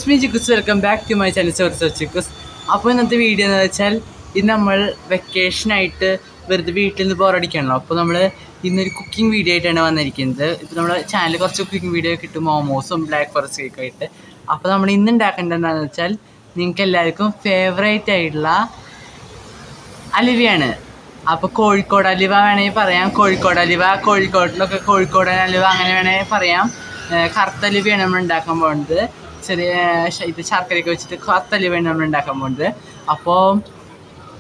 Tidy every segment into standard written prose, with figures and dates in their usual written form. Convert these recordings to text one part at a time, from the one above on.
It's me ചിക്കുസ്. Welcome back to my channel സോർസ് ചിക്കുസ്. അപ്പോൾ ഇന്നത്തെ വീഡിയോ എന്ന് വെച്ചാൽ ഇന്ന് നമ്മൾ വെക്കേഷനായിട്ട് വെറുതെ വീട്ടിൽ നിന്ന് ബോറടിക്കണല്ലോ. അപ്പോൾ നമ്മൾ ഇന്നൊരു കുക്കിംഗ് വീഡിയോ ആയിട്ടാണ് വന്നിരിക്കുന്നത്. ഇപ്പോൾ നമ്മുടെ ചാനലിൽ കുറച്ച് കുക്കിംഗ് വീഡിയോ കിട്ടും, മോമോസും ബ്ലാക്ക് ഫോറസ്റ്റ് കേക്ക് ആയിട്ട്. അപ്പോൾ നമ്മൾ ഇന്ന് ഉണ്ടാക്കേണ്ടത് എന്താണെന്ന് വെച്ചാൽ നിങ്ങൾക്ക് എല്ലാവർക്കും ഫേവറേറ്റ് ആയിട്ടുള്ള അലുവയാണ്. അപ്പോൾ കോഴിക്കോട് അലുവ വേണമെങ്കിൽ പറയാം, കോഴിക്കോട് അലുവ, കോഴിക്കോട്ടിലൊക്കെ കോഴിക്കോടൻ അലുവ അങ്ങനെ വേണമെങ്കിൽ പറയാം. കറുത്തലുവയാണ് നമ്മൾ ഉണ്ടാക്കാൻ പോകുന്നത്. ചെറിയ ഇത് ശർക്കരയൊക്കെ വെച്ചിട്ട് കറുത്തലുവയാണ് നമ്മൾ ഉണ്ടാക്കാൻ പോകുന്നത്. അപ്പോൾ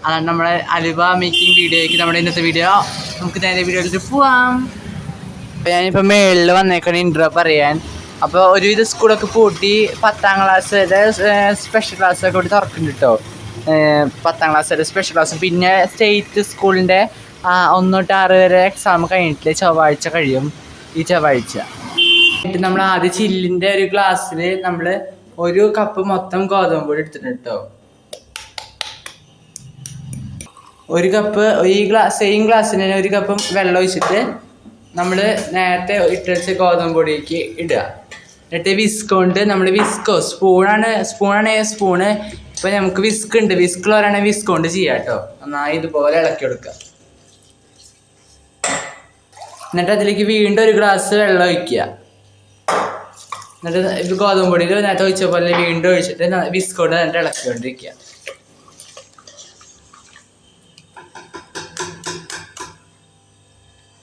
അതാണ് നമ്മുടെ അലുവ മേക്കിംഗ് വീഡിയോയ്ക്ക് നമ്മുടെ ഇന്നത്തെ വീഡിയോ. നമുക്ക് നേരെ വീഡിയോയിലേക്ക് പോവാം. അപ്പോൾ ഞാനിപ്പോൾ മേളിൽ വന്നേക്കണ ഇൻട്രോ പറയാൻ. അപ്പോൾ ഒരുവിധ സ്കൂളൊക്കെ പൂട്ടി 10ാം ക്ലാസ് വരെ സ്പെഷ്യൽ ക്ലാസ്സൊക്കെ കൂടി തുറക്കുന്നുണ്ട് കേട്ടോ. 10ാം ക്ലാസ് വരെ സ്പെഷ്യൽ ക്ലാസ്, പിന്നെ സ്റ്റേറ്റ് സ്കൂളിൻ്റെ 1 തൊട്ട് 6 വരെ എക്സാം കഴിഞ്ഞിട്ട് ചൊവ്വാഴ്ച കഴിയും. ഈ ചൊവ്വാഴ്ച നമ്മൾ ആദ്യം ചില്ലിൻ്റെ ഒരു ഗ്ലാസ്സിൽ നമ്മൾ 1 കപ്പ് മൊത്തം ഗോതമ്പ് പൊടി എടുത്തിട്ടുണ്ട് കേട്ടോ. 1 കപ്പ് ഈ സെയിം ഗ്ലാസ്സിന് 1 കപ്പ് വെള്ളം ഒഴിച്ചിട്ട് നമ്മൾ നേരത്തെ ഇട്ടുവെച്ച ഗോതമ്പ് പൊടിക്ക് ഇടുക. എന്നിട്ട് വിസ്ക് കൊണ്ട് നമ്മൾ സ്പൂണ്. ഇപ്പോൾ നമുക്ക് വിസ്ക് ഉണ്ട്, വിസ്കുള്ളവരാണെങ്കിൽ വിസ്ക് കൊണ്ട് ചെയ്യാം കേട്ടോ. നന്നായി ഇതുപോലെ ഇളക്കി കൊടുക്കുക. എന്നിട്ട് അതിലേക്ക് വീണ്ടും 1 ഗ്ലാസ് വെള്ളം ഒഴിക്കുക. എന്നിട്ട് ഇത് ഗോതമ്പ് പൊടിയിൽ നേരത്തെ ഒഴിച്ച പോലെ വീണ്ടും ഒഴിച്ചിട്ട് വിസ്ക് കൊണ്ട് എന്നിട്ട് ഇളക്കിക്കൊണ്ടിരിക്കുക.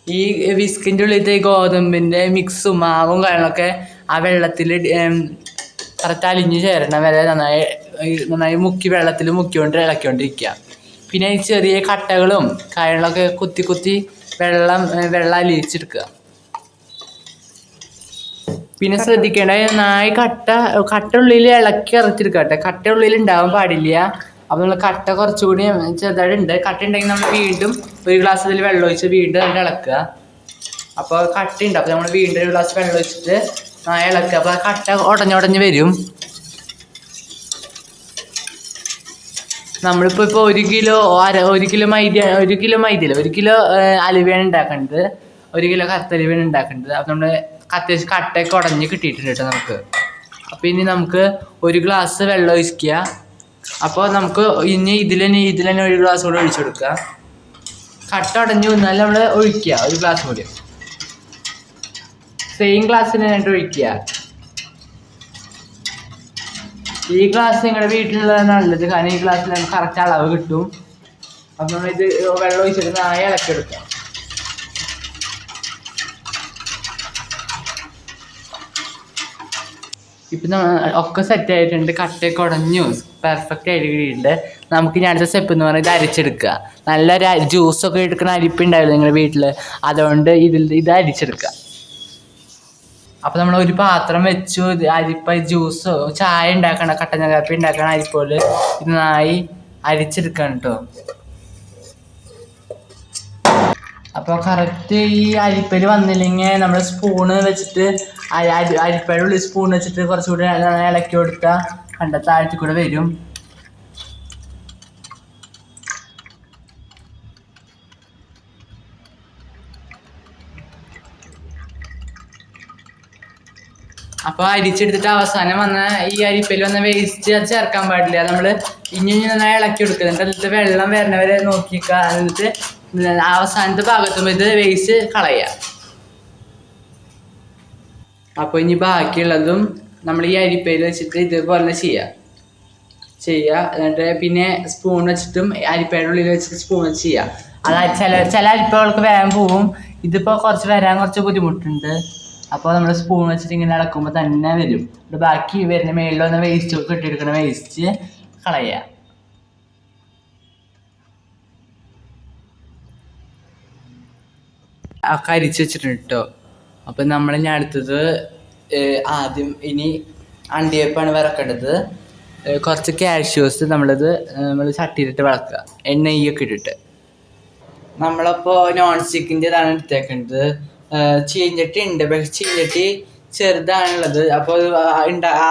ഈ വിസ്കിൻ്റെ ഉള്ളിലത്തെ ഗോതമ്പിൻ്റെ മിക്സും മാവും കാര്യങ്ങളൊക്കെ ആ വെള്ളത്തിൽ കറക്റ്റ് അലിഞ്ഞ് ചേരണം വരെ നന്നായി വെള്ളത്തിൽ മുക്കിക്കൊണ്ട് ഇളക്കിക്കൊണ്ടിരിക്കുക. പിന്നെ ഈ ചെറിയ കട്ടകളും കാര്യങ്ങളൊക്കെ കുത്തി വെള്ളം അലിയിച്ചെടുക്കുക. പിന്നെ ശ്രദ്ധിക്കേണ്ട, നന്നായി കട്ട ഉള്ളിൽ ഇളക്കി ഇറച്ചിയെടുക്കുക കേട്ടോ. കട്ട ഉള്ളിൽ ഉണ്ടാവാൻ പാടില്ല. അപ്പോൾ നമ്മൾ കട്ട കുറച്ചുകൂടി ചെറുതായിട്ടുണ്ട്. കട്ട ഉണ്ടെങ്കിൽ നമ്മൾ വീണ്ടും 1 ഗ്ലാസ് അതിൽ വെള്ളം ഒഴിച്ച് വീണ്ടും അതിൽ ഇളക്കുക. അപ്പോൾ കട്ടയുണ്ട്, അപ്പോൾ നമ്മൾ വീണ്ടും 1 ഗ്ലാസ് വെള്ളം ഒഴിച്ചിട്ട് നന്നായി ഇളക്കുക. അപ്പോൾ കട്ട ഉടഞ്ഞുടഞ്ഞ് വരും. നമ്മളിപ്പോൾ 1 കിലോ അലുവയാണ് ഉണ്ടാക്കേണ്ടത്, 1 കിലോ കറുത്തലുവയാണ് ഉണ്ടാക്കേണ്ടത്. അപ്പോൾ നമ്മൾ അത്യാവശ്യം കട്ടയൊക്കെ ഉടഞ്ഞ് കിട്ടിയിട്ടുണ്ട് കേട്ടോ നമുക്ക്. അപ്പോൾ ഇനി നമുക്ക് 1 ഗ്ലാസ് വെള്ളം ഒഴിക്കുക. അപ്പോൾ നമുക്ക് ഇനി ഇതിൽ തന്നെ 1 ഗ്ലാസ് കൂടെ ഒഴിച്ചു കൊടുക്കുക. കട്ട ഉടഞ്ഞു വന്നാൽ നമ്മൾ ഒഴിക്കുക 1 ഗ്ലാസ് കൂടി. സെയിം ഗ്ലാസ്സിന് വേണ്ടി ഒഴിക്കുക. ഈ ഗ്ലാസ് നിങ്ങളുടെ വീട്ടിലുള്ളതാണ് നല്ലത്, കാരണം ഈ ഗ്ലാസ്സിൽ നമുക്ക് കറക്റ്റ് അളവ് കിട്ടും. അപ്പം നമ്മളിത് വെള്ളം ഒഴിച്ചിട്ട് നന്നായി ഇളക്കിയെടുക്കുക. ഇപ്പം ഒക്കെ സെറ്റ് ആയിട്ടുണ്ട്, കട്ടയൊക്കെ ഉടഞ്ഞു പെർഫെക്റ്റ് ആയിട്ട് കിട്ടിയിട്ടുണ്ട്. നമുക്ക് ഇനി അടുത്ത സ്റ്റെപ്പ് എന്ന് പറയുന്നത് അരിച്ചെടുക്കുക. നല്ല ജ്യൂസൊക്കെ എടുക്കുന്ന അരിപ്പ് ഉണ്ടാവില്ല നിങ്ങളുടെ വീട്ടിൽ, അതുകൊണ്ട് ഇത് അരിച്ചെടുക്കുക. അപ്പോൾ നമ്മൾ ഒരു പാത്രം വെച്ചു, ജ്യൂസോ ചായ ഉണ്ടാക്കണം, കട്ടൻ കാപ്പി ഉണ്ടാക്കണം അരിപ്പോല് ഇത് നന്നായി അരിച്ചെടുക്കണം കേട്ടോ. അപ്പോൾ കറക്റ്റ് ഈ അരിപ്പയിൽ വന്നില്ലെങ്കിൽ നമ്മൾ സ്പൂണ് വെച്ചിട്ട് അരിപ്പയുടെ ഉള്ളിൽ സ്പൂൺ വെച്ചിട്ട് കുറച്ചുകൂടി ഇളക്കി കൊടുത്താൽ കണ്ട താഴത്തിൽ കൂടെ വരും. അപ്പോൾ അരിച്ചെടുത്തിട്ട് അവസാനം വന്ന ഈ അരിപ്പയിൽ വന്ന വേസ്റ്റ് അത് ചേർക്കാൻ പാടില്ല. നമ്മൾ ഇനി നന്നായി ഇളക്കി കൊടുക്കുക. എന്നിട്ട് അതിലത്തെ വെള്ളം വരണവരെ നോക്കിക്കുക. എന്നിട്ട് അവസാനത്തെ ഭാഗത്തും ഇത് വേസ്റ്റ് കളയുക. അപ്പോൾ ഇനി ബാക്കിയുള്ളതും നമ്മൾ ഈ അരിപ്പയിൽ വെച്ചിട്ട് ഇതുപോലെ ചെയ്യുക. എന്നിട്ട് പിന്നെ സ്പൂൺ വെച്ചിട്ടും അരിപ്പയുടെ ഉള്ളിൽ വെച്ചിട്ട് സ്പൂൺ വെച്ച് ചെയ്യുക. അതായത് ചില അരിപ്പകൾക്ക് വേഗം പോവും, ഇതിപ്പോൾ വരാൻ കുറച്ച് ബുദ്ധിമുട്ടുണ്ട്. അപ്പോൾ നമ്മൾ സ്പൂൺ വെച്ചിട്ട് ഇങ്ങനെ ഇളക്കുമ്പോൾ തന്നെ വരും. ബാക്കി വരുന്ന മേളിൽ വന്ന വേസ്റ്റ് ഇട്ടെടുക്കുന്ന വേസ്റ്റ് കളയുക. ഒക്കെ അരിച്ച് വെച്ചിട്ടുണ്ട് കേട്ടോ. അപ്പം നമ്മൾ ഇനി അടുത്തത് ആദ്യം ഇനി അണ്ടിയപ്പാണ് വറക്കേണ്ടത്. കുറച്ച് കാഷ്യൂസ് നമ്മൾ ചട്ടിയിലിട്ട് വളക്കുക, നെയ്യൊക്കെ ഇട്ടിട്ട്. നമ്മളപ്പോൾ നോൺ സ്റ്റിക്കിൻ്റെ ഇതാണ് എടുത്തേക്കേണ്ടത്. ചീഞ്ചട്ടി ഉണ്ട്, പക്ഷെ ചീഞ്ചട്ടി ചെറുതാണുള്ളത്. അപ്പോൾ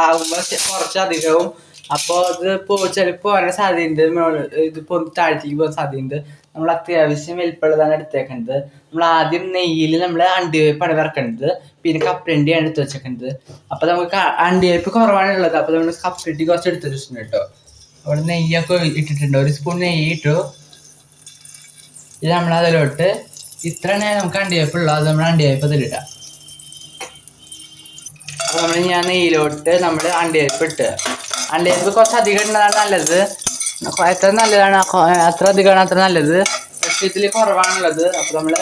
ആകുമ്പോൾ കുറച്ചധികവും. അപ്പോൾ ഇത് ചിലപ്പോൾ പോകാൻ സാധ്യതയുണ്ട്, ഇത് താഴത്തേക്ക് പോകാൻ സാധ്യതയുണ്ട്. നമ്മൾ അത്യാവശ്യം വലിപ്പമുള്ളതാണ് എടുത്തേക്കുന്നത്. നമ്മൾ ആദ്യം നെയ്യിൽ നമ്മൾ അണ്ടിവേപ്പാണ് വറക്കുന്നത്, പിന്നെ കപ്പലണ്ടിയാണ് എടുത്ത് വെച്ചേക്കുന്നത്. അപ്പോൾ നമുക്ക് അണ്ടിവേപ്പ് കുറവാണുള്ളത്, അപ്പോൾ നമ്മൾ കപ്പലണ്ടി കുറച്ച് എടുത്ത് വെച്ചിട്ടുണ്ട് കേട്ടോ. അവിടെ നെയ്യൊക്കെ ഇട്ടിട്ടുണ്ട്, 1 സ്പൂൺ നെയ്യ് ഇട്ടു. ഇത് നമ്മൾ അതിലോട്ട് ഇത്രയാണ് നമുക്ക് അണ്ടിവേപ്പ് ഉള്ളത്, അത് നമ്മൾ അണ്ടിവേപ്പ് അതിലിടാം. അപ്പോൾ ഞാൻ നെയ്യിലോട്ട് നമ്മൾ അണ്ടിവേപ്പ് ഇട്ട്, അണ്ടിവേപ്പ് കുറച്ച് അധികം ഇടുന്നതാണ് നല്ലത്. എത്ര നല്ലതാണ് അത്ര അധികമാണ് അത്ര നല്ലത്. പക്ഷേ ഇതിൽ കുറവാണുള്ളത്, അപ്പോൾ നമ്മൾ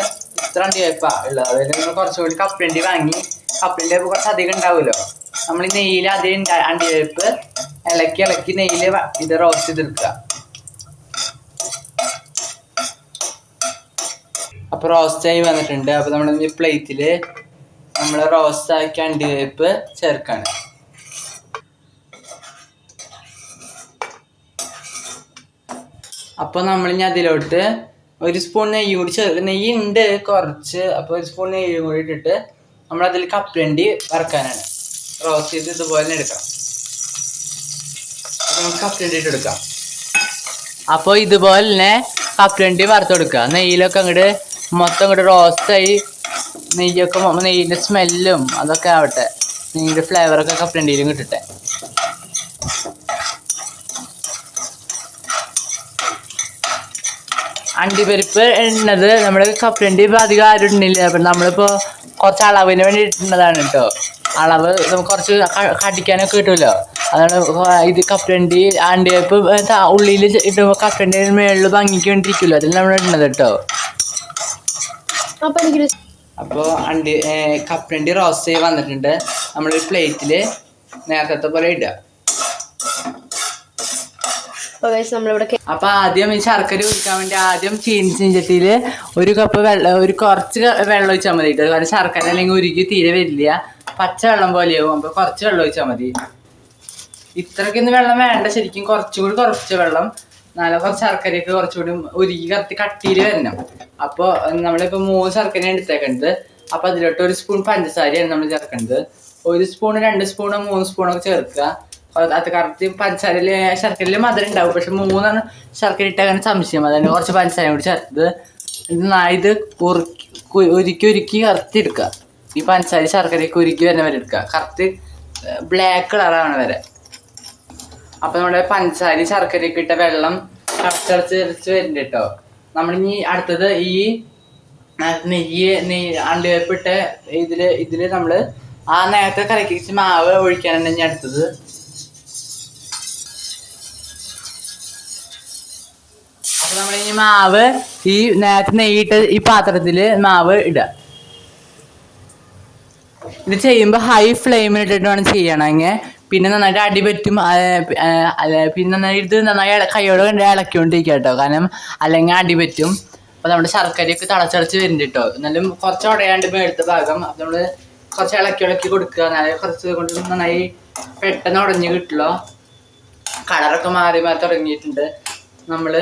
ഇത്ര അണ്ടിവേപ്പാണ് ഉള്ളത്. അതായത് നമ്മൾ കുറച്ചുകൂടി കപ്പലണ്ടി വാങ്ങി, കപ്പലണ്ടി വേപ്പ് കുറച്ച് അധികം ഉണ്ടാവുമല്ലോ. നമ്മൾ ഈ നെയ്യിൽ അധികം അണ്ടിവേപ്പ് ഇളക്കി നെയ്യിൽ ഇത് റോസ്റ്റ് ചെയ്തെടുക്കുക. അപ്പോൾ റോസ്റ്റായി വന്നിട്ടുണ്ട്. അപ്പോൾ നമ്മൾ ഈ പ്ലേറ്റിൽ നമ്മൾ റോസ്റ്റാക്കി അണ്ടിവേപ്പ് ചേർക്കാണ്. അപ്പോൾ നമ്മളിനി അതിലോട്ട് 1 സ്പൂൺ നെയ്യ് കൂടി നെയ്യ് ഉണ്ട് കുറച്ച്, അപ്പോൾ 1 സ്പൂൺ നെയ്യും കൂടി ഇട്ടിട്ട് നമ്മളതിൽ കപ്പലണ്ടി വറക്കാനാണ്. റോസ്റ്റ് ചെയ്ത് ഇതുപോലെ തന്നെ എടുക്കാം. അപ്പോൾ നമുക്ക് കപ്പലണ്ടി ഇട്ട് എടുക്കാം. അപ്പോൾ ഇതുപോലെ തന്നെ കപ്പലണ്ടി വറുത്ത് കൊടുക്കുക. നെയ്യിലൊക്കെ അങ്ങോട്ട് മൊത്തം അങ്ങോട്ട് റോസ്റ്റായി നെയ്യിൻ്റെ സ്മെല്ലും അതൊക്കെ ആവട്ടെ, നെയ്യിൻ്റെ ഫ്ലേവറൊക്കെ കപ്പലണ്ടിയിലും കിട്ടട്ടെ. അണ്ടിപ്പരിപ്പ് ഇടുന്നത് നമ്മൾ കപ്പലണ്ടി ഇപ്പോൾ അധികം ആരും ഇടുന്നില്ല. അപ്പം നമ്മളിപ്പോൾ കുറച്ച് അളവിന് വേണ്ടി ഇടുന്നതാണ് കേട്ടോ. അളവ് നമുക്ക് കുറച്ച് കടിക്കാനൊക്കെ കിട്ടുമല്ലോ, അതാണ് ഇത് കപ്പലണ്ടി. അണ്ടിപ്പരിപ്പ് ഉള്ളിൽ ഇടുമ്പോൾ കപ്പലണ്ടി മേളിൽ ഭംഗിക്ക് വേണ്ടിയിരിക്കുമല്ലോ, അതിൽ നമ്മൾ ഇടുന്നത് കേട്ടോ. അപ്പോൾ കപ്പലണ്ടി റോസ്റ്റ് ചെയ്ത് വന്നിട്ടുണ്ട്. നമ്മളൊരു പ്ലേറ്റിൽ നേരത്തെ പോലെ ഇടുക. അപ്പൊ ആദ്യം ഈ ശർക്കര ഉരുക്കാൻ വേണ്ടി ആദ്യം ചീനച്ചട്ടിയിൽ 1 കപ്പ് വെള്ളം, കുറച്ച് വെള്ളം ഒഴിച്ചാൽ മതി കേട്ടോ. കാരണം ശർക്കര അല്ലെങ്കിൽ ഉരുക്കി തീരെ വരില്ല, പച്ച വെള്ളം പോലെയാവും. അപ്പൊ കുറച്ച് വെള്ളം ഒഴിച്ചാൽ മതി. ഇത്രയ്ക്കൊന്നും വെള്ളം വേണ്ട, ശരിക്കും കുറച്ചുകൂടി കുറച്ച് വെള്ളം, നല്ല കുറച്ച് ശർക്കരയൊക്കെ കുറച്ചുകൂടി ഉരുക്കി കട്ടിയിൽ വരണം. അപ്പോൾ നമ്മളിപ്പോൾ 3 ശർക്കരയാണ് എടുത്തേക്കുന്നത്. അപ്പോൾ അതിലോട്ട് 1 സ്പൂൺ പഞ്ചസാരയാണ് നമ്മൾ ചേർക്കേണ്ടത്. 1 സ്പൂൺ 2 സ്പൂൺ 3 സ്പൂണൊക്കെ ചേർക്കുക. അത് കറക്റ്റ് പഞ്ചസാരയിൽ ശർക്കരയിൽ മധുരം ഉണ്ടാവും, പക്ഷെ 3 ശർക്കര ഇട്ടാൽ സംശയം, അതാണ് കുറച്ച് പഞ്ചസാര കൂടി ചേർത്തത്. ഇത് ഉരുക്കി കറക്റ്റ് എടുക്കുക. ഈ പഞ്ചസാര ശർക്കരയൊക്കെ ഉരുക്കി വരുന്ന വരെ എടുക്കുക, കറക്റ്റ് ബ്ലാക്ക് കളറാണ് വരെ. അപ്പോൾ നമ്മുടെ പഞ്ചസാര ശർക്കരയൊക്കെ ഇട്ട വെള്ളം തിളച്ച് വരുന്നുണ്ട് കേട്ടോ. നമ്മളിനി അടുത്തത് ഈ നെയ്യ് അണ്ടിവേപ്പിട്ട ഇതിൽ നമ്മൾ ആ നേരത്തെ കലക്കി വെച്ച് മാവ് ഒഴിക്കാനാണ് ഇനി അടുത്തത്. അപ്പോൾ നമ്മളിനി മാവ് ഈ നേരത്തെ നെയ്യിട്ട് ഈ പാത്രത്തിൽ മാവ് ഇടുക. ഇത് ചെയ്യുമ്പോൾ ഹൈ ഫ്ലെയിമിലിട്ടിട്ട് വേണം ചെയ്യണമെങ്കിൽ, പിന്നെ നന്നായിട്ട് അടി പറ്റും. പിന്നെ നന്നായിട്ട് നന്നായി കൈയോട് ഇളക്കിക്കൊണ്ടിരിക്കുക കേട്ടോ, കാരണം അല്ലെങ്കിൽ അടി പറ്റും. അപ്പോൾ നമ്മുടെ ശർക്കരയൊക്കെ തിളച്ചടച്ച് വരുന്നുണ്ട് കേട്ടോ. എന്നാലും കുറച്ച് ഉടയാണ്ട് മേളത്തെ ഭാഗം, അപ്പോൾ നമ്മൾ കുറച്ച് ഇളക്കി കൊടുക്കുക. എന്നാലും കുറച്ച് കൊണ്ട് നന്നായി പെട്ടെന്ന് ഉടഞ്ഞ് കിട്ടുള്ളൂ. കളറൊക്കെ മാറി തുടങ്ങിയിട്ടുണ്ട്. നമ്മൾ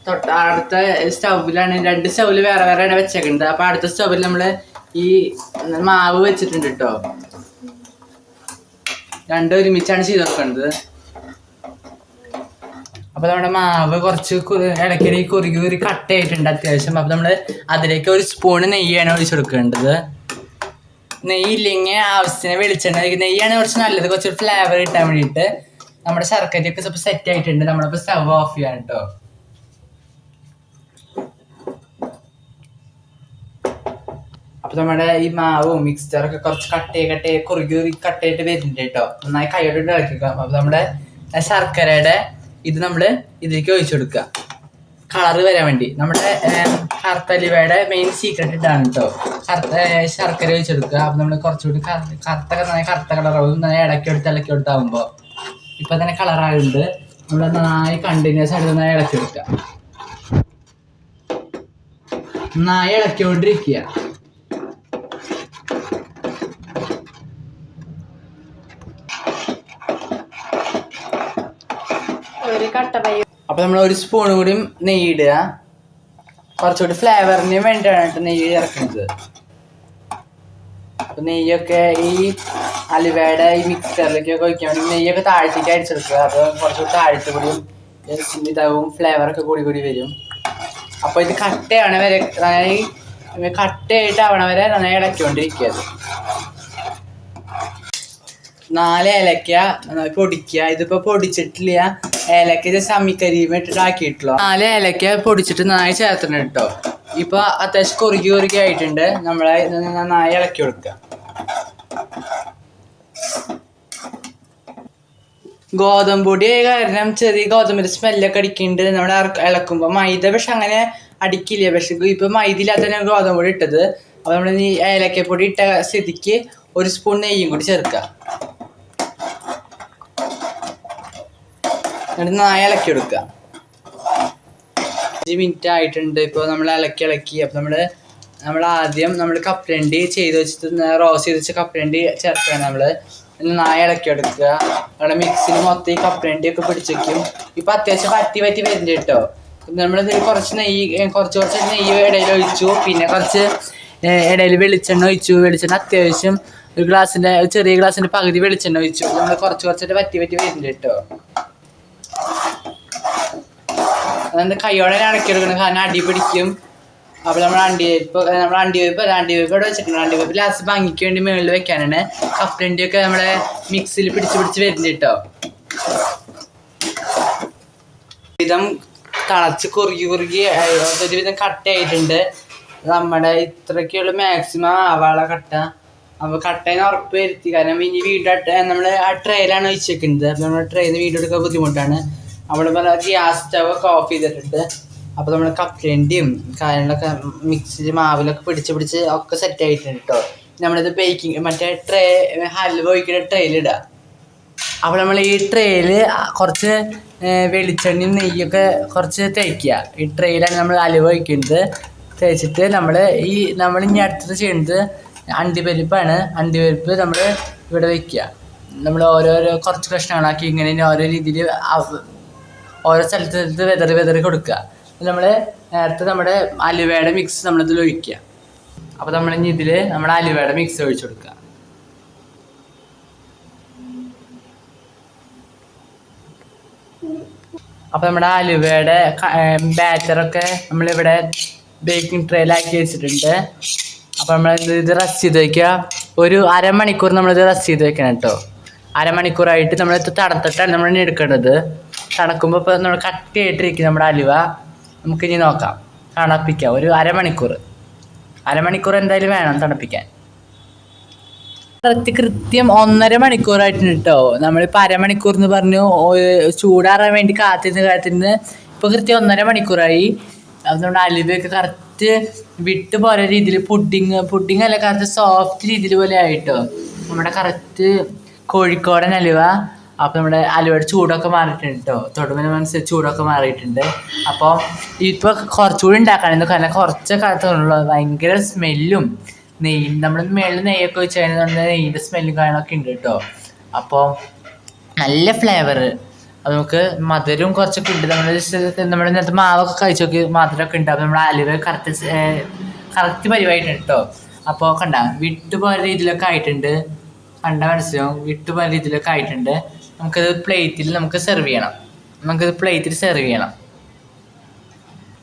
അടുത്ത സ്റ്റൗവിലാണ്, 2 സ്റ്റൗവിൽ വേറെ വേറെയാണ് വെച്ചേക്കുന്നത്. അപ്പോൾ അടുത്ത സ്റ്റൗവിൽ നമ്മൾ ഈ മാവ് വെച്ചിട്ടുണ്ട് കേട്ടോ. 2 ഒരുമിച്ചാണ് ചെയ്ത് നോക്കുന്നത്. അപ്പോൾ നമ്മുടെ മാവ് കുറച്ച് ഇടയ്ക്കിടയ്ക്ക് കുറുകി കട്ടയായിട്ടുണ്ട് അത്യാവശ്യം. അപ്പോൾ നമ്മൾ അതിലേക്ക് 1 സ്പൂൺ നെയ്യാണ് ഒഴിച്ചു കൊടുക്കേണ്ടത്. നെയ്യില്ലെങ്കിൽ ആവശ്യത്തിന് വെളിച്ചെണ്ണ. നെയ്യാണ് കുറച്ച് നല്ലത്, കുറച്ച് ഫ്ലേവർ കിട്ടാൻ വേണ്ടിയിട്ട്. നമ്മുടെ ശർക്കരയൊക്കെ ಸ್ವಲ್ಪ സെറ്റ് ആയിട്ടുണ്ട്. നമ്മളിപ്പോൾ സ്റ്റവ് ഓഫ് ചെയ്യാൻ കേട്ടോ. അപ്പോൾ നമ്മുടെ ഈ മാവും മിക്സ്ചറൊക്കെ കുറച്ച് കട്ടയായി കുറുകി കട്ടയായിട്ട് വരുന്നുണ്ട് കേട്ടോ. നന്നായി കൈയോട്ട് ഇളക്കുക. അപ്പോൾ നമ്മുടെ ശർക്കരയുടെ ഇത് നമ്മൾ ഇതിലേക്ക് ഒഴിച്ചു കൊടുക്കുക, കളറ് വരാൻ വേണ്ടി. നമ്മുടെ കറുത്തലിവയുടെ മെയിൻ സീക്രട്ട് ഇതാണ് കേട്ടോ. ശർക്കര ഒഴിച്ചു കൊടുക്കുക. അപ്പോൾ നമ്മൾ കുറച്ചുകൂടി കറുത്ത കളറാവും. നന്നായി ഇളക്കി കൊടുത്താകുമ്പോൾ ഇപ്പം തന്നെ കളറായിട്ടുണ്ട്. നമ്മൾ നന്നായി കണ്ടിന്യൂസ് ആയിട്ട് നന്നായി ഇളക്കി കൊടുക്കുക, നന്നായി ഇളക്കിക്കൊണ്ടിരിക്കുക. അപ്പോൾ നമ്മൾ 1 സ്പൂൺ കൂടി നെയ്യ് ഇടുക. കുറച്ചുകൂടി ഫ്ലേവറിന് വേണ്ടിയാണ് നെയ്യ് ഇറക്കുന്നത്. അപ്പോൾ നെയ്യൊക്കെ ഈ അലുവയുടെ ഈ മിക്സ്ചറിലേക്കൊക്കെ ഒഴിക്കാൻ വേണ്ടി നെയ്യൊക്കെ താഴ്ത്തിക്ക് അടിച്ചെടുക്കുക. അപ്പോൾ കുറച്ചുകൂടി താഴ്ത്തി കൂടി ഇതാവും, ഫ്ലേവറൊക്കെ കൂടി വരും. അപ്പോൾ ഇത് കട്ടയാവണ വരെ നന്നായി കട്ടയായിട്ടാവണ വരെ നന്നായി ഇളക്കിക്കൊണ്ടിരിക്കുക. 4 ഏലക്ക നന്നായി പൊടിക്കുക. ഇതിപ്പോൾ പൊടിച്ചിട്ടില്ല, ഏലക്ക ജസ്റ്റ് അമ്മിക്കരിയുമ്പോൾ ഇട്ടിട്ടാക്കിയിട്ടുള്ളൂ. 4 ഏലക്ക പൊടിച്ചിട്ട് നന്നായി ചേർത്തിട്ടുണ്ട് കേട്ടോ. ഇപ്പോൾ അത്യാവശ്യം കുറുകി ആയിട്ടുണ്ട്. നമ്മളെ നന്നായി ഇളക്കി കൊടുക്കുക. ഗോതമ്പ് പൊടി കാരണം ചെറിയ ഗോതമ്പിൻ്റെ സ്മെല്ലൊക്കെ അടിക്കുന്നുണ്ട് നമ്മൾ ഇളക്കുമ്പോൾ. മൈദ പക്ഷെ അങ്ങനെ അടിക്കില്ല. പക്ഷെ ഇപ്പോൾ മൈദയില്ലാത്ത തന്നെ ഗോതമ്പ് പൊടി ഇട്ടത്. അപ്പോൾ നമ്മൾ ഈ ഏലക്കപ്പൊടി ഇട്ട സ്ഥിതിക്ക് 1 സ്പൂൺ നെയ്യും കൂടി ചേർക്കുക. എന്നിട്ട് നന്നായി ഇളക്കി കൊടുക്കുക. 5 മിനിറ്റ് ആയിട്ടുണ്ട്. ഇപ്പോൾ നമ്മൾ ഇളക്കി. അപ്പോൾ നമ്മൾ ആദ്യം കപ്പലണ്ടി ചെയ്ത് വെച്ചിട്ട് റോസ്റ്റ് ചെയ്ത് വെച്ച കപ്പലണ്ടി ചേർക്കുകയാണ്. നമ്മൾ നന്നായി ഇളക്കി എടുക്കുക. നമ്മുടെ മിക്സിന് മൊത്തം ഈ കപ്പലണ്ടിയൊക്കെ പിടിച്ച് വയ്ക്കും. ഇപ്പോൾ അത്യാവശ്യം പറ്റി വരുന്നുണ്ട് കേട്ടോ. നമ്മളിതിൽ കുറച്ച് നെയ്യ് ഇടയിൽ ഒഴിച്ചു. പിന്നെ കുറച്ച് ഇടയിൽ വെളിച്ചെണ്ണ ഒഴിച്ചു. വെളിച്ചെണ്ണ അത്യാവശ്യം ചെറിയ ഗ്ലാസിൻ്റെ പകുതി വെളിച്ചെണ്ണ ഒഴിച്ചു. നമ്മൾ കുറച്ചായിട്ട് പറ്റി വരുന്നുണ്ട് കേട്ടോ. അതെന്താ കൈയോടെ ഇളക്കിയെടുക്കണം, കാരണം അടി പിടിക്കും. അപ്പോൾ നമ്മൾ അണ്ടിവേപ്പ് ഇവിടെ വെച്ചിട്ടുണ്ട്. അണ്ടിവേപ്പ് ലാസ്റ്റ് ഭംഗിക്ക് വേണ്ടി മുകളിൽ വെക്കാനാണ്. കപ്പലണ്ടിയൊക്കെ നമ്മുടെ മിക്സിയിൽ പിടിച്ച് വരുന്നുണ്ട് കേട്ടോ. വിധം തിളച്ച് കുറുകി ഒരുവിധം കട്ടയായിട്ടുണ്ട്. നമ്മുടെ ഇത്രയ്ക്കുള്ള മാക്സിമം ആവാളെ കട്ട. അപ്പോൾ കട്ടയെന്ന് ഉറപ്പ് വരുത്തി, കാരണം ഇനി നമ്മൾ ആ ട്രെയിലാണ് വെച്ചേക്കുന്നത്. അപ്പോൾ നമ്മുടെ ട്രെയിന് വീഡിയോ എടുക്കാൻ ബുദ്ധിമുട്ടാണ്. അവിടെ ഗ്യാസ് സ്റ്റവ് ഓഫ് ചെയ്തിട്ടുണ്ട്. അപ്പോൾ നമ്മൾ കപ്പലണ്ടിയും കാര്യങ്ങളൊക്കെ മിക്സിൽ മാവിലൊക്കെ പിടിച്ച് ഒക്കെ സെറ്റ് ആയിട്ടുണ്ട് കേട്ടോ. നമ്മളിത് മറ്റേ ഹൽവ ഒഴിക്കുന്ന ട്രെയിലിടുക. അപ്പോൾ നമ്മൾ ഈ ട്രെയിൽ കുറച്ച് വെളിച്ചെണ്ണയും നെയ്യൊക്കെ കുറച്ച് തേക്കുക. ഈ ട്രെയിലാണ് നമ്മൾ ഹൽവ ഒഴിക്കുന്നത്. തേച്ചിട്ട് നമ്മൾ ഇനി അടുത്തത് ചെയ്യുന്നത് അണ്ടിപ്പരിപ്പാണ്. അണ്ടിപ്പരിപ്പ് നമ്മൾ ഇവിടെ വയ്ക്കുക. നമ്മൾ ഓരോരോ കുറച്ച് കഷ്ണങ്ങളാക്കി ഇങ്ങനെ ഓരോ രീതിയിൽ ഓരോ സ്ഥലത്ത് വെതറി കൊടുക്കുക. നമ്മൾ നേരത്തെ നമ്മുടെ അലുവയുടെ മിക്സ് നമ്മളിതിൽ ഒഴിക്കുക. അപ്പോൾ നമ്മളിനി ഇതിൽ നമ്മുടെ അലുവയുടെ മിക്സ് ഒഴിച്ചു കൊടുക്കുക. അപ്പോൾ നമ്മുടെ അലുവയുടെ ബാറ്ററൊക്കെ നമ്മളിവിടെ ബേക്കിംഗ് ട്രേയിലാക്കി വെച്ചിട്ടുണ്ട്. അപ്പോൾ നമ്മൾ ഇത് റെസ്റ്റ് ചെയ്ത് വയ്ക്കുക. ഒരു അരമണിക്കൂർ നമ്മളിത് റെസ്റ്റ് ചെയ്ത് വെക്കണം കേട്ടോ. അരമണിക്കൂറായിട്ട് നമ്മൾ തണുത്തിട്ടാണ് നമ്മൾ എടുക്കേണ്ടത്. തണുക്കുമ്പോൾ ഇപ്പോൾ നമ്മൾ കട്ടിയായിട്ടിരിക്കും നമ്മുടെ അലുവ. നമുക്കിനി നോക്കാം, തണുപ്പിക്കാം. ഒരു അരമണിക്കൂർ എന്തായാലും വേണം തണുപ്പിക്കാൻ. കൃത്യം 1.5 മണിക്കൂറായിട്ടുണ്ട് കേട്ടോ. നമ്മളിപ്പോൾ അരമണിക്കൂർ എന്ന് പറഞ്ഞു ചൂടാറാൻ വേണ്ടി കാത്തിരുന്ന് ഇപ്പോൾ കൃത്യം 1.5 മണിക്കൂറായി. അത് നമ്മുടെ അലുവയൊക്കെ കറക്റ്റ് വിട്ട് പോലെ രീതിയിൽ പുഡിങ് അല്ല, കറക്റ്റ് സോഫ്റ്റ് രീതിയിൽ പോലെ ആയിട്ടോ നമ്മുടെ കറക്റ്റ് കോഴിക്കോടൻ അലുവ. അപ്പോൾ നമ്മുടെ അലുവയുടെ ചൂടൊക്കെ മാറിയിട്ടുണ്ട് കേട്ടോ. തൊടുമ്പോൾ മനസ്സിലായി ചൂടൊക്കെ മാറിയിട്ടുണ്ട്. അപ്പോൾ ഇപ്പോൾ കുറച്ചുകൂടി ഉണ്ടാക്കാനായിരുന്നു, കാരണം കുറച്ച് കാലത്തുള്ള ഭയങ്കര സ്മെല്ലും നമ്മൾ മേളിൽ നെയ്യൊക്കെ വെച്ച് കഴിഞ്ഞാൽ നെയ്യിൻ്റെ സ്മെല്ലും കാര്യങ്ങളൊക്കെ ഉണ്ട് കേട്ടോ. അപ്പോൾ നല്ല ഫ്ലേവർ. അപ്പോൾ നമുക്ക് മധുരവും കുറച്ചൊക്കെ ഉണ്ട്. നമ്മൾ നേരത്തെ മാവൊക്കെ കഴിച്ച് നോക്കി മധുരമൊക്കെ ഉണ്ട്. അപ്പോൾ നമ്മുടെ അലുവ കറക്റ്റ് പരിവായിട്ടുണ്ട് കേട്ടോ. അപ്പോൾ കണ്ട വിട്ടുപോയ രീതിയിലൊക്കെ ആയിട്ടുണ്ട്. കണ്ട മനസ്സിലാവും വിട്ടുപോയ രീതിയിലൊക്കെ ആയിട്ടുണ്ട്. നമുക്കത് പ്ലേറ്റിൽ സെർവ് ചെയ്യണം.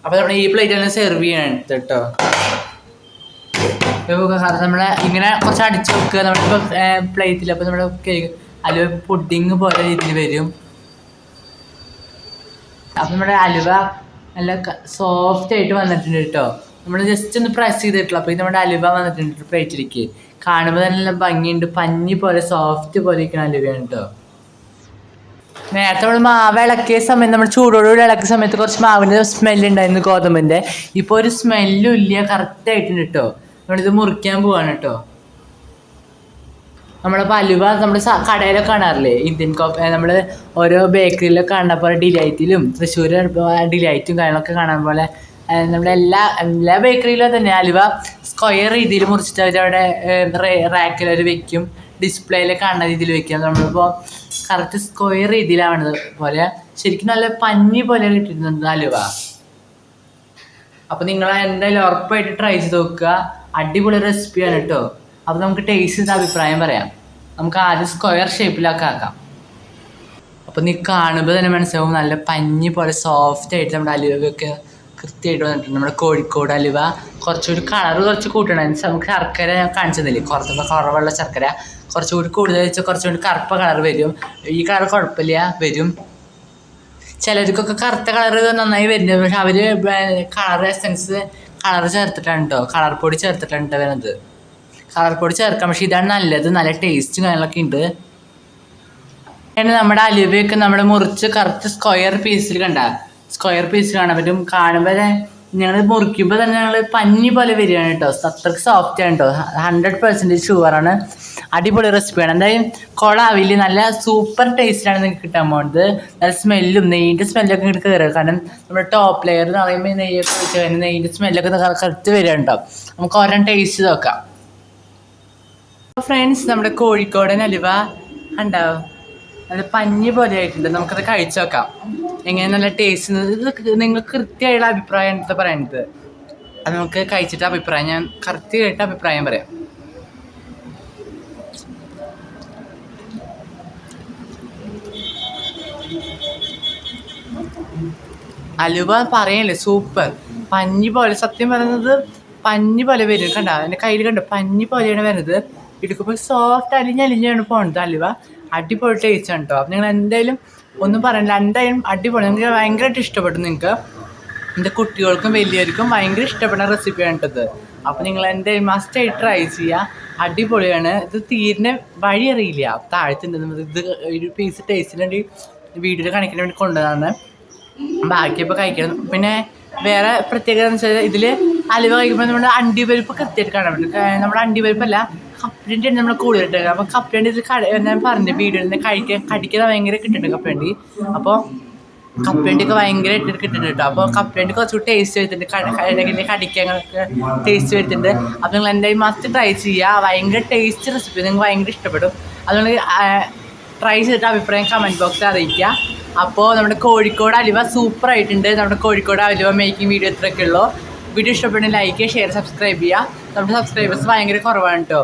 അപ്പോൾ നമ്മൾ ഈ പ്ലേറ്റിൽ സെർവ് ചെയ്യണം കേട്ടോ. നമ്മൾ ഇങ്ങനെ കുറച്ച് അടിച്ച് വെക്കുക നമ്മളിപ്പോൾ പ്ലേറ്റിൽ. അപ്പോൾ നമ്മുടെ അലുവ പുഡിങ് പോലെ രീതിയിൽ വരും. അപ്പം നമ്മുടെ അലുവ നല്ല സോഫ്റ്റ് ആയിട്ട് വന്നിട്ടുണ്ട് കേട്ടോ. നമ്മൾ ജസ്റ്റ് ഒന്ന് പ്രസ് ചെയ്തിട്ടുള്ളൂ. അപ്പോൾ ഇത് നമ്മുടെ അലുവ വന്നിട്ടുണ്ട് പ്ലേറ്റിലേക്ക്. കാണുമ്പോൾ തന്നെ നല്ല ഭംഗിയുണ്ട്. പഞ്ഞി പോലെ സോഫ്റ്റ് പോലെ ഇരിക്കുന്ന അലുവയാണ് കേട്ടോ. നേരത്തെ നമ്മൾ മാവ് ഇളക്കിയ സമയത്ത്, നമ്മൾ ചൂടോടുകൂടി ഇളക്കിയ സമയത്ത് കുറച്ച് മാവിൻ്റെ സ്മെല്ലുണ്ടായിരുന്നു, ഗോതമ്പിൻ്റെ. ഇപ്പോൾ ഒരു സ്മെല്ലും ഇല്ല, കറക്റ്റായിട്ടുണ്ട് കേട്ടോ. നമ്മളിത് മുറിക്കാൻ പോവാണ് കേട്ടോ. നമ്മളിപ്പോൾ അലുവ നമ്മൾ കടയിലൊക്കെ കാണാറില്ലേ, ഇന്ത്യൻ നമ്മൾ ഓരോ ബേക്കറിയിലൊക്കെ കാണുന്ന പോലെ ഡിലൈറ്റിലും തൃശ്ശൂർ ഡിലൈറ്റും കാര്യങ്ങളൊക്കെ കാണാൻ പോലെ നമ്മുടെ എല്ലാ ബേക്കറിയിലും തന്നെ അലുവ സ്ക്വയർ രീതിയിൽ മുറിച്ചിട്ട് അവരവിടെ റാക്കിൽ അവർ വെക്കും, ഡിസ്പ്ലേയിൽ കാണുന്ന രീതിയിൽ വെക്കുക. നമ്മളിപ്പോൾ കറക്റ്റ് സ്ക്വയർ രീതിയിലാവണത് പോലെ ശരിക്കും നല്ല പഞ്ഞി പോലെ കിട്ടിയിരുന്നുണ്ട് അലുവ. അപ്പോൾ നിങ്ങൾ എന്തായാലും ഉറപ്പായിട്ട് ട്രൈ ചെയ്ത് നോക്കുക. അടിപൊളി റെസിപ്പിയാണ് കേട്ടോ. അപ്പോൾ നമുക്ക് ടേസ്റ്റ് ചെയ്ത അഭിപ്രായം പറയാം. നമുക്ക് ആദ്യം സ്ക്വയർ ഷേപ്പിലൊക്കെ ആക്കാം. അപ്പോൾ നീ കാണുമ്പോൾ തന്നെ മനസ്സിലാവും നല്ല പഞ്ഞി പോലെ സോഫ്റ്റ് ആയിട്ട് നമ്മുടെ അലുവയൊക്കെ കൃത്യമായിട്ട് വന്നിട്ടുണ്ട്. നമ്മുടെ കോഴിക്കോട് അലുവ കുറച്ചുകൂടി കുറച്ച് കൂട്ടണം. നമുക്ക് ശർക്കര ഞാൻ കാണിച്ചതില്ലേ, കുറവുള്ള ശർക്കര കുറച്ചുകൂടി കൂടുതൽ വെച്ചാൽ കുറച്ചുകൂടി കറുപ്പ കളർ വരും. ഈ കളർ കുഴപ്പമില്ല, വരും. ചിലർക്കൊക്കെ കറുത്ത കളർ നന്നായി വരുന്നത്, പക്ഷെ അവർ കളർ എസൻസ് കളർ ചേർത്തിട്ടാണ് കേട്ടോ, കളർ പൊടി ചേർത്തിട്ടാണ് വരുന്നത്. കളർ പൊടി ചേർക്കാം, പക്ഷെ ഇതാണ് നല്ലത്, നല്ല ടേസ്റ്റ് കാര്യങ്ങളൊക്കെ ഉണ്ട്. പിന്നെ നമ്മുടെ അലുവയൊക്കെ നമ്മൾ മുറിച്ച് കറുത്ത് സ്ക്വയർ പീസിൽ സ്ക്വയർ പീസിൽ കാണാൻ പറ്റും. കാണുമ്പോൾ ഞങ്ങൾ മുറിക്കുമ്പോൾ തന്നെ ഞങ്ങൾ പഞ്ഞി പോലെ വരികയാണ് കേട്ടോ. അത്രയ്ക്ക് സോഫ്റ്റ് ആണ് കേട്ടോ. 100% ഷുവറാണ്. അടിപൊളി റെസിപ്പിയാണ്. എന്തായാലും കൊളാവില്ല, നല്ല സൂപ്പർ ടേസ്റ്റാണ് നിങ്ങൾക്ക് കിട്ടാൻ പോകുന്നത്. നല്ല സ്മെല്ലും നെയ്യിൻ്റെ സ്മെല്ലൊക്കെ ഇങ്ങോട്ട് കയറുക. കാരണം നമ്മുടെ ടോപ്പ് ലെയർ എന്ന് പറയുമ്പോൾ നെയ്യൊക്കെ വെച്ച് കഴിഞ്ഞാൽ നെയ്യിൻ്റെ സ്മെല്ലൊക്കെ കറുത്ത് വരിക കേട്ടോ. നമുക്ക് ഓരോ ടേസ്റ്റ് നോക്കാം. ഫ്രണ്ട്സ്, നമ്മുടെ കോഴിക്കോടൻ അലുവ ഉണ്ടാവും, നല്ല പഞ്ഞി പോലെ ആയിട്ടുണ്ട്. നമുക്കത് കഴിച്ചു നോക്കാം എങ്ങനെ നല്ല ടേസ്റ്റ്. ഇത് നിങ്ങൾക്ക് കൃത്യമായുള്ള അഭിപ്രായം എന്താ പറയുന്നത്, അത് നമുക്ക് കഴിച്ചിട്ട് അഭിപ്രായം, ഞാൻ കൃത്യമായിട്ട് അഭിപ്രായം പറയാം. അലുവ പറയല്ലേ, സൂപ്പർ പഞ്ഞി പോലെ. സത്യം പറയുന്നത് പഞ്ഞി പോലെ വരും. കണ്ടോ എൻ്റെ കയ്യിൽ കണ്ടോ, പഞ്ഞി പോലെയാണ് വരുന്നത്. എടുക്കുമ്പോൾ സോഫ്റ്റ് അലിഞ്ഞാണ് പോകുന്നത് അലുവ. അടിപൊളി ടേസ്റ്റ് ആണ് കേട്ടോ. അപ്പം നിങ്ങൾ എന്തായാലും ഒന്നും പറയണില്ല, എന്തായാലും അടിപൊളി. നിങ്ങൾക്ക് ഭയങ്കരമായിട്ട് ഇഷ്ടപ്പെട്ടു. നിങ്ങൾക്ക് എൻ്റെ കുട്ടികൾക്കും വലിയവർക്കും ഭയങ്കര ഇഷ്ടപ്പെടുന്ന റെസിപ്പിയാണ് കേട്ടത്. അപ്പോൾ നിങ്ങൾ എന്തായാലും മസ്റ്റായിട്ട് ട്രൈ ചെയ്യുക. അടിപൊളിയാണ്. ഇത് തീരിനെ വഴി അറിയില്ല, താഴത്തുണ്ട്. ഇത് ഒരു പീസ് ടേസ്റ്റിന് വേണ്ടി വീഡിയോയിൽ കാണിക്കാൻ വേണ്ടി കൊണ്ടുവന്നതാണ്. ബാക്കിയപ്പോൾ കഴിക്കണം. പിന്നെ വേറെ പ്രത്യേകത എന്ന് വെച്ചാൽ ഇതിൽ അലുവ കഴിക്കുമ്പോൾ നമ്മുടെ അണ്ടിപ്പരിപ്പ് കൃത്യമായിട്ട് കാണാൻ പറ്റും. നമ്മുടെ അണ്ടിപ്പരിപ്പല്ല, കപ്പലണ്ടി നമ്മൾ കൂടുതലിട്ട്. അപ്പോൾ കപ്പലണ്ടി ഇത് ഞാൻ പറഞ്ഞു വീഡിയോയിൽ കടിക്കാൻ ഭയങ്കര കിട്ടുന്നുണ്ട് കപ്പലണ്ടി. അപ്പോൾ കപ്പലണ്ടിയൊക്കെ ഭയങ്കര ഇട്ടിട്ട് കിട്ടുന്നുണ്ട് കേട്ടോ. അപ്പോൾ കപ്പലണ്ടി കുറച്ചുകൂടി ടേസ്റ്റ് വരുന്നുണ്ട്, കടിക്കാനൊക്കെ ടേസ്റ്റ് വരുന്നുണ്ട്. അപ്പോൾ നിങ്ങൾ എന്തായാലും മസ്റ്റ് ട്രൈ ചെയ്യുക. ഭയങ്കര ടേസ്റ്റ് റെസിപ്പി, നിങ്ങൾക്ക് ഭയങ്കര ഇഷ്ടപ്പെടും. അതുകൊണ്ട് ട്രൈ ചെയ്തിട്ട് അഭിപ്രായം കമൻറ്റ് ബോക്സിൽ അറിയിക്കുക. അപ്പോൾ നമ്മുടെ കോഴിക്കോട് അലുവ സൂപ്പറായിട്ടുണ്ട്. നമ്മുടെ കോഴിക്കോട് അലുവ മേക്കിംഗ് വീഡിയോ ഇത്രയൊക്കെ ഉള്ളൂ. വീഡിയോ ഇഷ്ടപ്പെടുന്ന ലൈക്ക്, ഷെയർ, സബ്സ്ക്രൈബ് ചെയ്യുക. നമ്മുടെ സബ്സ്ക്രൈബേഴ്സ് ഭയങ്കര കുറവാണ് കേട്ടോ.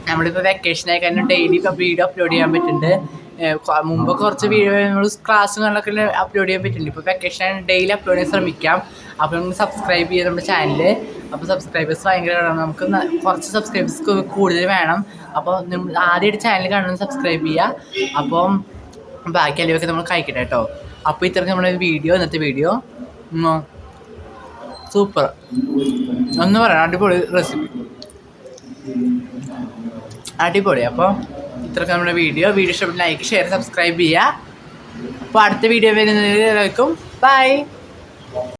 നമ്മളിപ്പോൾ വെക്കേഷനായി കാരണം ഡെയിലി വീഡിയോ അപ്ലോഡ് ചെയ്യാൻ പറ്റുന്നുണ്ട്. മുമ്പ് കുറച്ച് വീഡിയോ നമ്മൾ ക്ലാസ്സുകളിലൊക്കെ അപ്ലോഡ് ചെയ്യാൻ പറ്റുന്നുണ്ട്. ഇപ്പോൾ വെക്കേഷൻ ഡെയിലി അപ്ലോഡ് ചെയ്യാൻ ശ്രമിക്കാം. അപ്പോൾ നിങ്ങൾ സബ്സ്ക്രൈബ് ചെയ്യുക നമ്മുടെ ചാനൽ. അപ്പോൾ സബ്സ്ക്രൈബേഴ്സ് ഭയങ്കര വേണം, നമുക്ക് കുറച്ച് സബ്സ്ക്രൈബേഴ്സ് കൂടുതൽ വേണം. അപ്പോൾ നമ്മൾ ആദ്യമായിട്ട് ചാനൽ കാണുന്നത് സബ്സ്ക്രൈബ് ചെയ്യുക. അപ്പം ബാക്കി അലുവൊക്കെ നമ്മൾ കഴിക്കട്ടെ കേട്ടോ. അപ്പോൾ ഇത്രയ്ക്ക് നമ്മുടെ വീഡിയോ, ഇന്നത്തെ വീഡിയോ സൂപ്പർ ഒന്ന് പറയാം. അടിപൊളി റെസിപ്പി, അടിപൊളി. അപ്പോൾ ഇത്രയ്ക്ക് നമ്മുടെ വീഡിയോ ഇഷ്ടപ്പെട്ട് ലൈക്ക്, ഷെയർ, സബ്സ്ക്രൈബ് ചെയ്യുക. അപ്പോൾ അടുത്ത വീഡിയോ വരുന്നതിലേക്കും ബൈ.